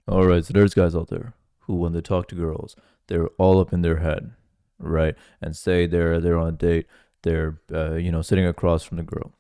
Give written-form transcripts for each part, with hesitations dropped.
All right, so there's guys out there who, when they talk to girls, they're all up in their head, right? And say they're on a date, they're sitting across from the girl,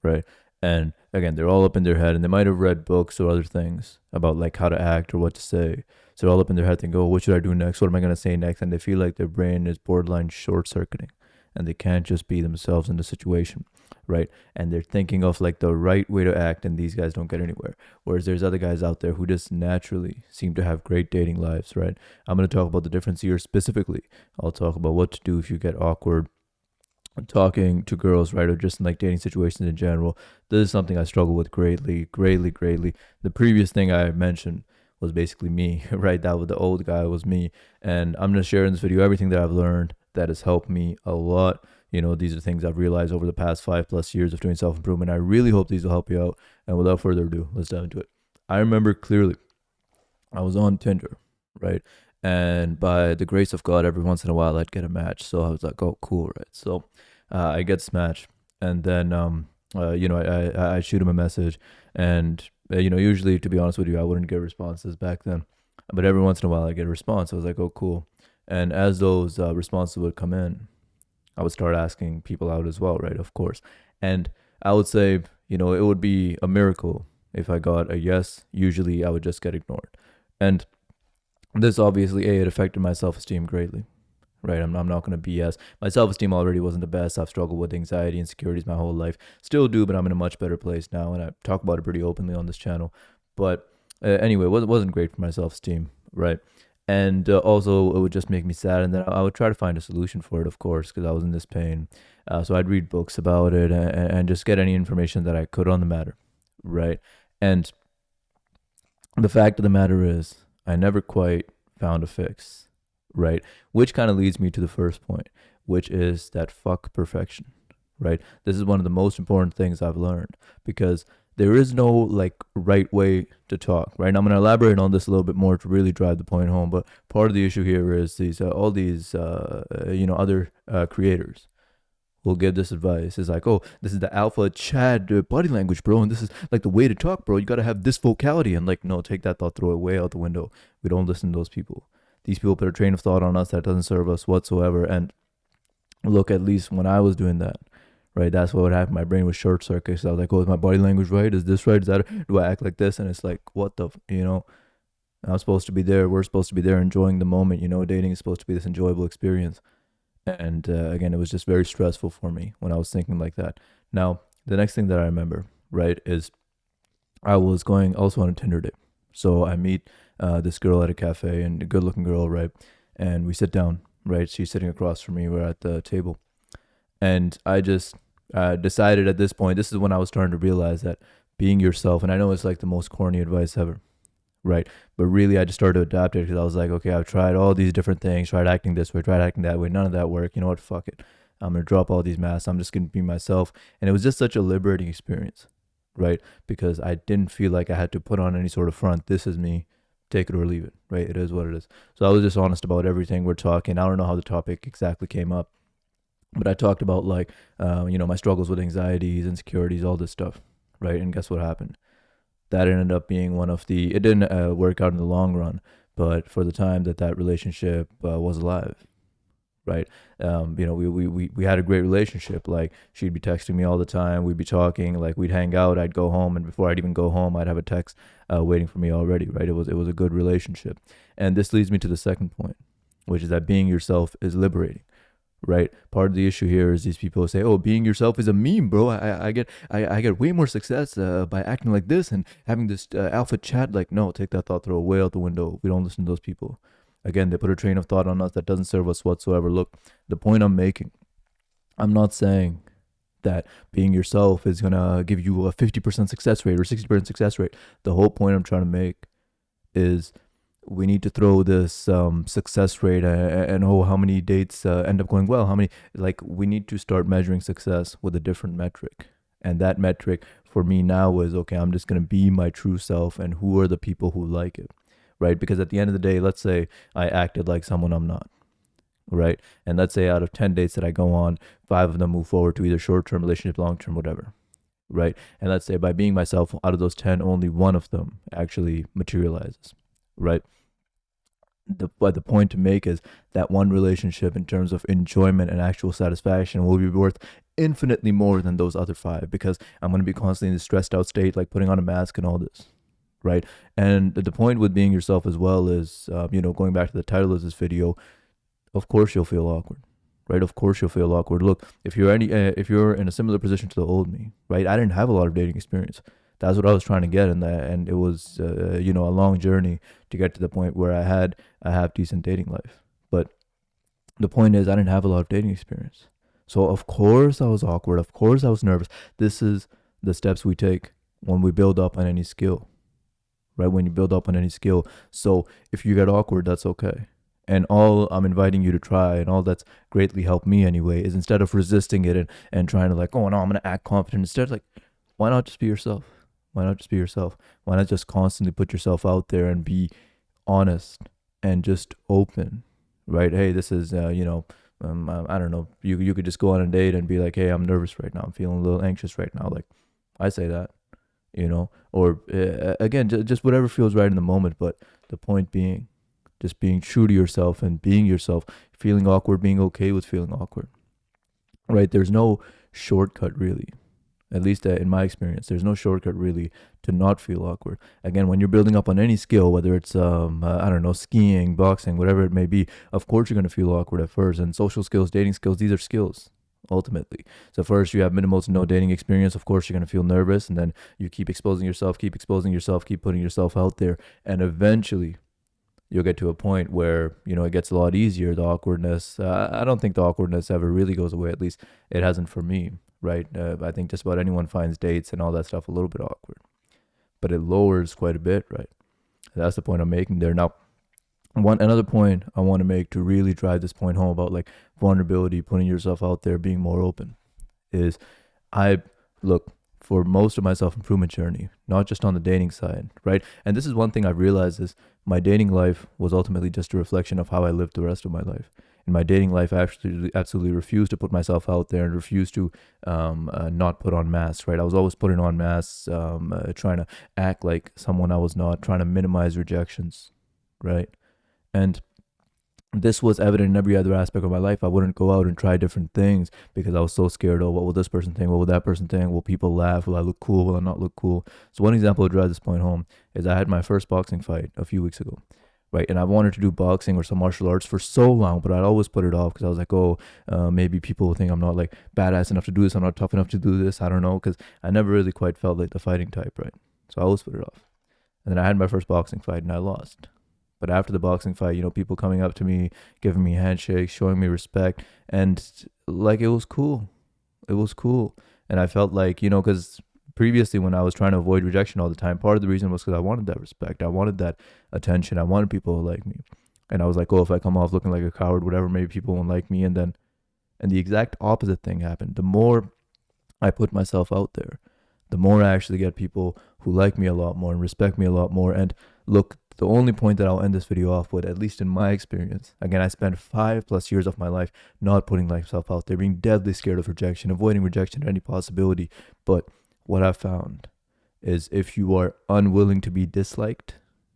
right? And again, they're all up in their head, and they might have read books or other things about like how to act or what to say. So they're all up in their head, thinking, "Oh, what should I do next? What am I gonna say next?" And they feel like their brain is borderline short circuiting, and they can't just be themselves in the situation, right? And they're thinking of like the right way to act, and these guys don't get anywhere. Whereas there's other guys out there who just naturally seem to have great dating lives, right? I'm gonna talk about the difference here specifically. I'll talk about what to do if you get awkward talking to girls, right, or just in like dating situations in general. This is something I struggle with greatly, greatly, greatly. The previous thing I mentioned was basically me, right? That was the old guy was me, and I'm gonna share in this video everything that I've learned that has helped me a lot. These are things I've realized over the past 5 plus years of doing self improvement. I really hope these will help you out. And without further ado, let's dive into it. I remember clearly I was on Tinder, right? And by the grace of God, every once in a while I'd get a match. So I was like, oh, cool, right? So I get this match, and then I shoot him a message, and usually, to be honest with you, I wouldn't get responses back then, but every once in a while I get a response. I was like, oh, cool. And as those responses would come in, I would start asking people out as well, right? Of course. And I would say, it would be a miracle if I got a yes. Usually I would just get ignored. And this obviously, it affected my self esteem greatly, right? I'm not going to BS. My self esteem already wasn't the best. I've struggled with anxiety, insecurities my whole life. Still do, but I'm in a much better place now. And I talk about it pretty openly on this channel. But anyway, it wasn't great for my self esteem, right? And also, it would just make me sad. And then I would try to find a solution for it, of course, because I was in this pain. So I'd read books about it, and just get any information that I could on the matter, right? And the fact of the matter is, I never quite found a fix, right? Which kind of leads me to the first point, which is that fuck perfection, right? This is one of the most important things I've learned, because there is no like right way to talk, right? And I'm going to elaborate on this a little bit more to really drive the point home. But part of the issue here is these all these other creators will give this advice. It's like, oh, this is the alpha Chad body language, bro, and this is like the way to talk, bro. You got to have this vocality. And like, no, take that thought, throw it way out the window. We don't listen to those people. These people put a train of thought on us that doesn't serve us whatsoever. And look, at least when I was doing that, right, that's what would happen. My brain was short circuit. So I was like, oh, is my body language right? Is this right? Is that? Do I act like this? And it's like, what the, I'm supposed to be there. We're supposed to be there enjoying the moment. Dating is supposed to be this enjoyable experience. And again, it was just very stressful for me when I was thinking like that. Now, the next thing that I remember, right, is I was going also on a Tinder date. So I meet this girl at a cafe, and a good looking girl, right? And we sit down, right? She's sitting across from me. We're at the table. And I just decided at this point, this is when I was starting to realize that being yourself, and I know it's like the most corny advice ever, right? But really, I just started to adapt it because I was like, okay, I've tried all these different things, tried acting this way, tried acting that way. None of that worked. You know what? Fuck it. I'm going to drop all these masks. I'm just going to be myself. And it was just such a liberating experience, right? Because I didn't feel like I had to put on any sort of front. This is me. Take it or leave it, right? It is what it is. So I was just honest about everything we're talking. I don't know how the topic exactly came up, but I talked about like, my struggles with anxieties, insecurities, all this stuff, right? And guess what happened? That ended up being one of the, it didn't work out in the long run, but for the time that relationship was alive, right? We had a great relationship. Like, she'd be texting me all the time, we'd be talking, like we'd hang out, I'd go home, and before I'd even go home, I'd have a text waiting for me already, right? It was a good relationship. And this leads me to the second point, which is that being yourself is liberating, right? Part of the issue here is these people say, "Oh, being yourself is a meme, bro. I get way more success by acting like this and having this alpha chat." Like, no, take that thought, throw it way out the window. We don't listen to those people. Again, they put a train of thought on us that doesn't serve us whatsoever. Look, the point I'm making, I'm not saying that being yourself is gonna give you a 50% success rate or 60% success rate. The whole point I'm trying to make is we need to throw this success rate and oh, how many dates end up going well, how many, like, we need to start measuring success with a different metric. And that metric for me now is, okay, I'm just going to be my true self, and who are the people who like it, right? Because at the end of the day, let's say I acted like someone I'm not, right? And let's say out of 10 dates that I go on, 5 of them move forward to either short-term relationship, long-term, whatever, right? And let's say by being myself, out of those 10, only one of them actually materializes, right? But the point to make is that one relationship in terms of enjoyment and actual satisfaction will be worth infinitely more than those other five, because I'm going to be constantly in a stressed out state, like putting on a mask and all this, right? And the point with being yourself as well is, going back to the title of this video, of course you'll feel awkward, right? Of course you'll feel awkward. Look, if you're in a similar position to the old me, right? I didn't have a lot of dating experience. That's what I was trying to get in that, and it was a long journey to get to the point where I had a half decent dating life. But the point is, I didn't have a lot of dating experience, so of course I was awkward. Of course I was nervous. This is the steps we take when we build up on any skill, right? When you build up on any skill. So if you get awkward, that's okay. And all I'm inviting you to try, and all that's greatly helped me anyway, is instead of resisting it and trying to like, oh no, I'm gonna act confident. Instead, like, why not just be yourself? Why not just be yourself? Why not just constantly put yourself out there and be honest and just open, right? Hey, this is I don't know. You could just go on a date and be like, hey, I'm nervous right now. I'm feeling a little anxious right now. Like, I say that, or again, just whatever feels right in the moment. But the point being, just being true to yourself and being yourself, feeling awkward, being okay with feeling awkward, right? There's no shortcut really. At least in my experience, there's no shortcut really to not feel awkward. Again, when you're building up on any skill, whether it's I don't know, skiing, boxing, whatever it may be, of course you're going to feel awkward at first. And social skills, dating skills, these are skills ultimately. So first you have minimal to no dating experience. Of course you're going to feel nervous, and then you keep exposing yourself, keep putting yourself out there, and eventually you'll get to a point where it gets a lot easier. The awkwardness, I don't think the awkwardness ever really goes away. At least it hasn't for me, right? I think just about anyone finds dates and all that stuff a little bit awkward, but it lowers quite a bit, right? That's the point I'm making there. Now, another point I want to make to really drive this point home about like vulnerability, putting yourself out there, being more open, is I look for most of my self improvement journey, not just on the dating side, right? And this is one thing I've realized is my dating life was ultimately just a reflection of how I lived the rest of my life. In my dating life, I actually absolutely refused to put myself out there and refused to not put on masks, right? I was always putting on masks, trying to act like someone I was not, trying to minimize rejections, right? And this was evident in every other aspect of my life. I wouldn't go out and try different things because I was so scared. Oh, what will this person think? What will that person think? Will people laugh? Will I look cool? Will I not look cool? So one example to drive this point home is I had my first boxing fight a few weeks ago, right? And I wanted to do boxing or some martial arts for so long, but I'd always put it off because I was like, oh, maybe people will think I'm not like badass enough to do this. I'm not tough enough to do this. I don't know, because I never really quite felt like the fighting type, right? So I always put it off. And then I had my first boxing fight and I lost. But after the boxing fight, people coming up to me, giving me handshakes, showing me respect, and like it was cool. It was cool. And I felt like, because previously when I was trying to avoid rejection all the time, part of the reason was because I wanted that respect. I wanted that attention. I wanted people to like me. And I was like, oh, if I come off looking like a coward, whatever, maybe people won't like me. And the exact opposite thing happened. The more I put myself out there, the more I actually get people who like me a lot more and respect me a lot more. And look, the only point that I'll end this video off with, at least in my experience, again, I spent 5+ years of my life not putting myself out there, being deadly scared of rejection, avoiding rejection at any possibility. But what I've found is if you are unwilling to be disliked,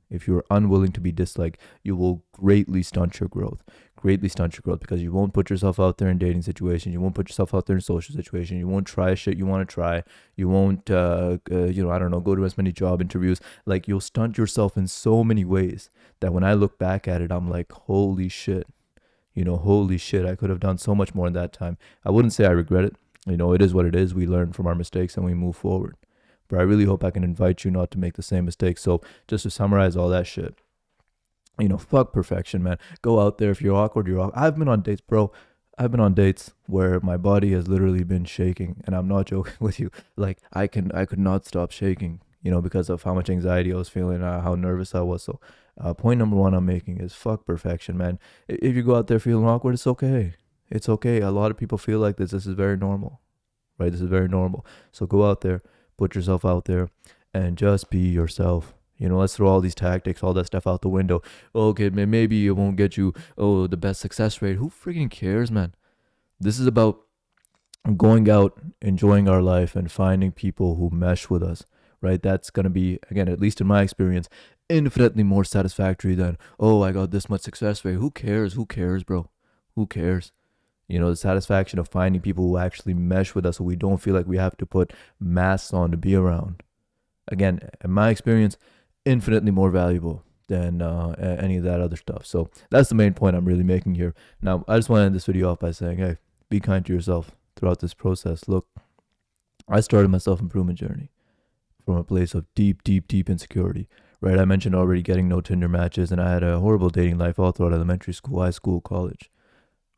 you will greatly stunt your growth. Because you won't put yourself out there in dating situations. You won't put yourself out there in social situations. You won't try shit you want to try. You won't, I don't know, go to as many job interviews. Like, you'll stunt yourself in so many ways that when I look back at it, I'm like, holy shit. Holy shit, I could have done so much more in that time. I wouldn't say I regret it. It is what it is. We learn from our mistakes and we move forward. But I really hope I can invite you not to make the same mistakes. So just to summarize all that shit, fuck perfection, man. Go out there. If you're awkward, you're awkward. I've been on dates, bro. I've been on dates where my body has literally been shaking, and I'm not joking with you. Like, I could not stop shaking, because of how much anxiety I was feeling, how nervous I was. So, point number one I'm making is fuck perfection, man. If you go out there feeling awkward, it's okay. It's okay. A lot of people feel like this. This is very normal, right? This is very normal. So go out there, put yourself out there, and just be yourself. Let's throw all these tactics, all that stuff out the window. Okay, maybe it won't get you, the best success rate. Who freaking cares, man? This is about going out, enjoying our life, and finding people who mesh with us, right? That's going to be, again, at least in my experience, infinitely more satisfactory than, oh, I got this much success rate. Who cares? Who cares, bro? Who cares? You know, the satisfaction of finding people who actually mesh with us, so we don't feel like we have to put masks on to be around. Again, in my experience, infinitely more valuable than any of that other stuff. So that's the main point I'm really making here. Now, I just want to end this video off by saying, hey, be kind to yourself throughout this process. Look, I started my self improvement journey from a place of deep, deep, deep insecurity. Right? I mentioned already getting no Tinder matches, and I had a horrible dating life all throughout elementary school, high school, college.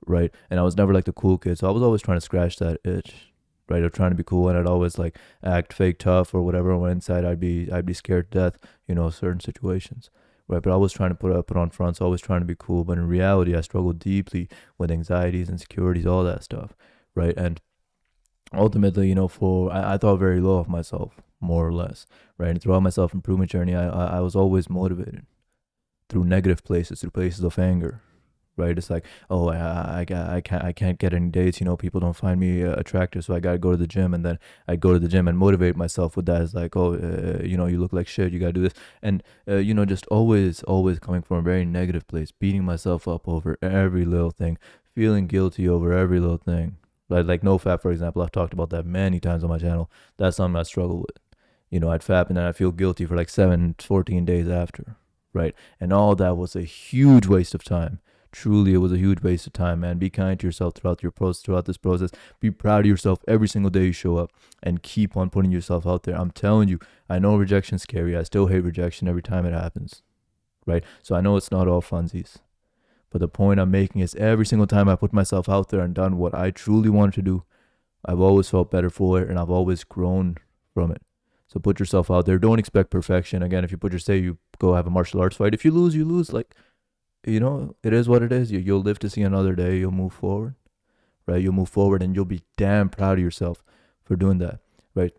Right? And I was never like the cool kid, so I was always trying to scratch that itch. Right? Of trying to be cool, and I'd always like act fake tough or whatever. When inside, I'd be scared to death. You know, certain situations. Right? But I was trying to put on fronts, always trying to be cool. But in reality, I struggled deeply with anxieties, insecurities, all that stuff. Right? And ultimately, you know, I thought very low of myself, more or less, right? And throughout my self improvement journey, I was always motivated through negative places, through places of anger, right? It's like, oh, I can't get any dates. You know, people don't find me attractive, so I gotta go to the gym, and then I go to the gym and motivate myself with that. It's like, oh, you know, you look like shit. You gotta do this, and you know, just always coming from a very negative place, beating myself up over every little thing, feeling guilty over every little thing. Like no fap, for example, I've talked about that many times on my channel. That's something I struggle with. You know, I'd fap and then I feel guilty for like 14 days after, right? And all that was a huge waste of time. Truly, it was a huge waste of time, man. Be kind to yourself throughout this process. Be proud of yourself every single day you show up, and keep on putting yourself out there. I'm telling you, I know rejection's scary. I still hate rejection every time it happens, right? So I know it's not all funsies. But the point I'm making is every single time I put myself out there and done what I truly wanted to do, I've always felt better for it, and I've always grown from it. So put yourself out there. Don't expect perfection. Again, if you you go have a martial arts fight. If you lose, you lose. Like, you know, it is what it is. You'll live to see another day. You'll move forward, right? You'll move forward, and you'll be damn proud of yourself for doing that, right?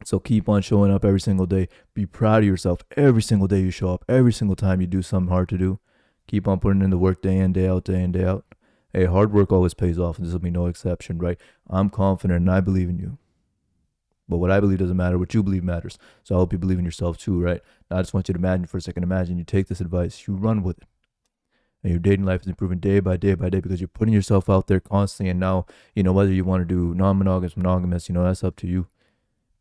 So keep on showing up every single day. Be proud of yourself every single day you show up. Every single time you do something hard to do. Keep on putting in the work day in, day out, day in, day out. Hey, hard work always pays off, and this will be no exception, right? I'm confident and I believe in you. But what I believe doesn't matter. What you believe matters. So I hope you believe in yourself too, right? Now, I just want you to imagine for a second. Imagine you take this advice, you run with it. And your dating life is improving day by day by day because you're putting yourself out there constantly. And now, you know, whether you want to do non-monogamous, monogamous, you know, that's up to you.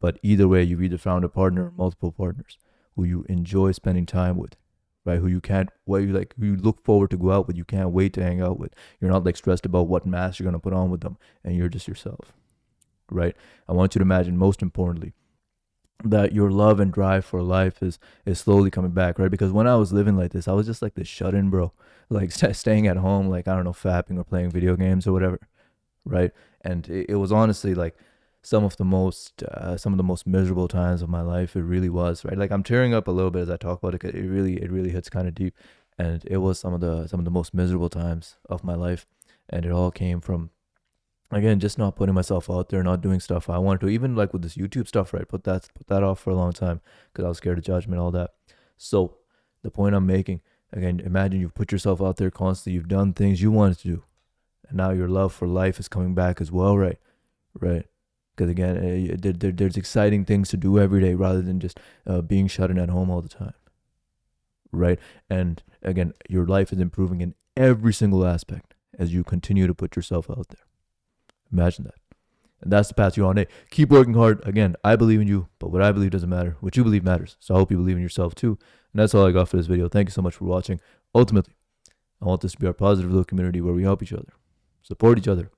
But either way, you've either found a partner or multiple partners who you enjoy spending time with, right? Who you look forward to go out with. You can't wait to hang out with. You're not like stressed about what mask you're going to put on with them, and you're just yourself, right? I want you to imagine, most importantly, that your love and drive for life is slowly coming back, right? Because when I was living like this, I was just like this shut-in bro, like staying at home, like, I don't know, fapping or playing video games or whatever, right? And it was honestly like some of the most miserable times of my life. It really was, right? Like, I'm tearing up a little bit as I talk about it, 'cause it really hits kind of deep. And it was some of the most miserable times of my life, and it all came from, again, just not putting myself out there, not doing stuff I wanted to. Even like with this YouTube stuff, right? Put that off for a long time because I was scared of judgment, all that. So the point I'm making, again, imagine you've put yourself out there constantly. You've done things you wanted to do, and now your love for life is coming back as well, right? Right. Because again, there's exciting things to do every day rather than just being shut in at home all the time, right? And again, your life is improving in every single aspect as you continue to put yourself out there. Imagine that. And that's the path you're on. Hey, keep working hard. Again, I believe in you, but what I believe doesn't matter. What you believe matters. So I hope you believe in yourself too. And that's all I got for this video. Thank you so much for watching. Ultimately, I want this to be our positive little community where we help each other, support each other,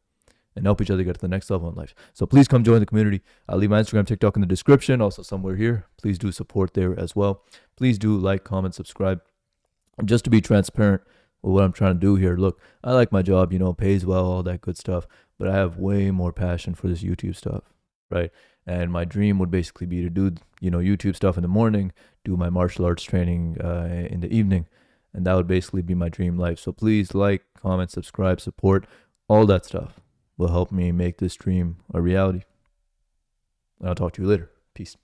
and help each other get to the next level in life. So please come join the community. I'll leave my Instagram, TikTok in the description, also somewhere here. Please do support there as well. Please do like, comment, subscribe. Just to be transparent with what I'm trying to do here. Look, I like my job, you know, pays well, all that good stuff, but I have way more passion for this YouTube stuff, right? And my dream would basically be to do, you know, YouTube stuff in the morning, do my martial arts training in the evening, and that would basically be my dream life. So please like, comment, subscribe, support, all that stuff will help me make this dream a reality. And I'll talk to you later. Peace.